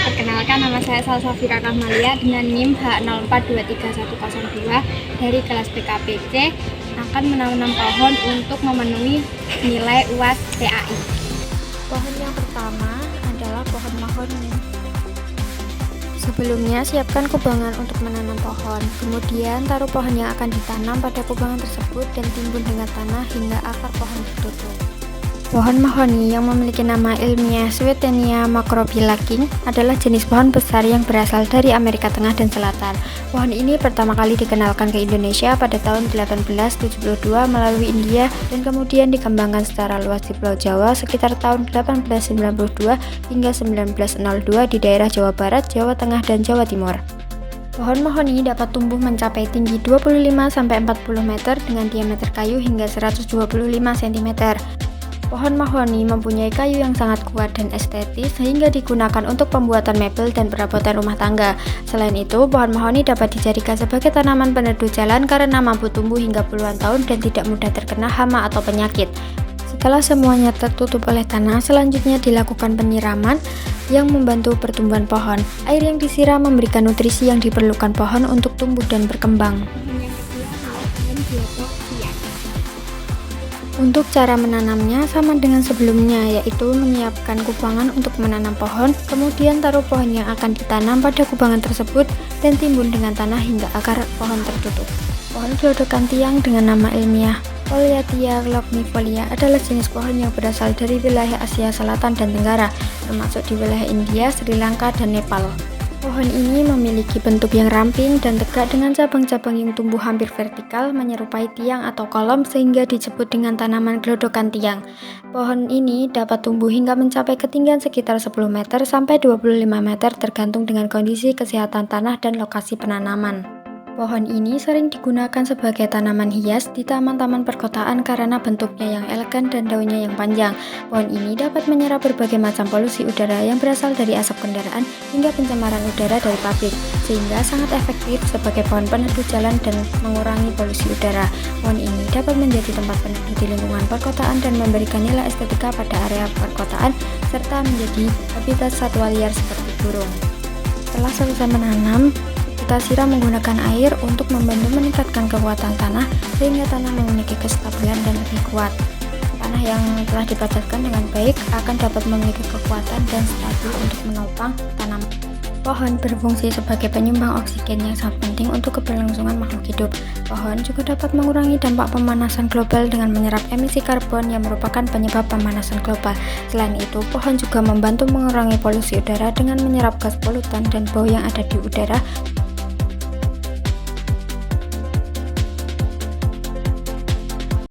Perkenalkan, nama saya Salsafira Rahmalia dengan NIM H04231102 dari kelas PKPC akan menanam pohon untuk memenuhi nilai UAS PAI. Pohon yang pertama adalah pohon mahoni. Sebelumnya, siapkan kubangan untuk menanam pohon. Kemudian, taruh pohon yang akan ditanam pada kubangan tersebut dan timbun dengan tanah hingga akar pohon tertutup. Pohon mahoni yang memiliki nama ilmiah Swietenia macrophylla King adalah jenis pohon besar yang berasal dari Amerika Tengah dan Selatan. Pohon ini pertama kali dikenalkan ke Indonesia pada tahun 1872 melalui India dan kemudian dikembangkan secara luas di Pulau Jawa sekitar tahun 1892 hingga 1902 di daerah Jawa Barat, Jawa Tengah, dan Jawa Timur. Pohon mahoni dapat tumbuh mencapai tinggi 25-40 meter dengan diameter kayu hingga 125 cm. Pohon mahoni mempunyai kayu yang sangat kuat dan estetis sehingga digunakan untuk pembuatan mebel dan perabotan rumah tangga. Selain itu, pohon mahoni dapat dijadikan sebagai tanaman peneduh jalan karena mampu tumbuh hingga puluhan tahun dan tidak mudah terkena hama atau penyakit. Setelah semuanya tertutup oleh tanah, selanjutnya dilakukan penyiraman yang membantu pertumbuhan pohon. Air yang disiram memberikan nutrisi yang diperlukan pohon untuk tumbuh dan berkembang. Untuk cara menanamnya sama dengan sebelumnya, yaitu menyiapkan kubangan untuk menanam pohon, kemudian taruh pohon yang akan ditanam pada kubangan tersebut dan timbun dengan tanah hingga akar pohon tertutup. Pohon gelodokan tiang dengan nama ilmiah Polyattia longnifolia adalah jenis pohon yang berasal dari wilayah Asia Selatan dan Tenggara, termasuk di wilayah India, Sri Lanka, dan Nepal. Pohon ini memiliki bentuk yang ramping dan tegak dengan cabang-cabang yang tumbuh hampir vertikal menyerupai tiang atau kolom sehingga disebut dengan tanaman gelodokan tiang. Pohon ini dapat tumbuh hingga mencapai ketinggian sekitar 10 meter sampai 25 meter tergantung dengan kondisi kesehatan tanah dan lokasi penanaman. Pohon ini sering digunakan sebagai tanaman hias di taman-taman perkotaan karena bentuknya yang elegan dan daunnya yang panjang. Pohon ini dapat menyerap berbagai macam polusi udara yang berasal dari asap kendaraan hingga pencemaran udara dari pabrik, sehingga sangat efektif sebagai pohon peneduh jalan dan mengurangi polusi udara. Pohon ini dapat menjadi tempat peneduh di lingkungan perkotaan dan memberikan nilai estetika pada area perkotaan serta menjadi habitat satwa liar seperti burung. Setelah selesai menanam, kita siram menggunakan air untuk membantu meningkatkan kekuatan tanah sehingga tanah memiliki kestabilan dan lebih kuat. Tanah yang telah dipadatkan dengan baik akan dapat memiliki kekuatan dan stabil untuk menopang tanaman. Pohon berfungsi sebagai penyumbang oksigen yang sangat penting untuk keberlangsungan makhluk hidup. Pohon juga dapat mengurangi dampak pemanasan global dengan menyerap emisi karbon yang merupakan penyebab pemanasan global. Selain itu, pohon juga membantu mengurangi polusi udara dengan menyerap gas polutan dan bau yang ada di udara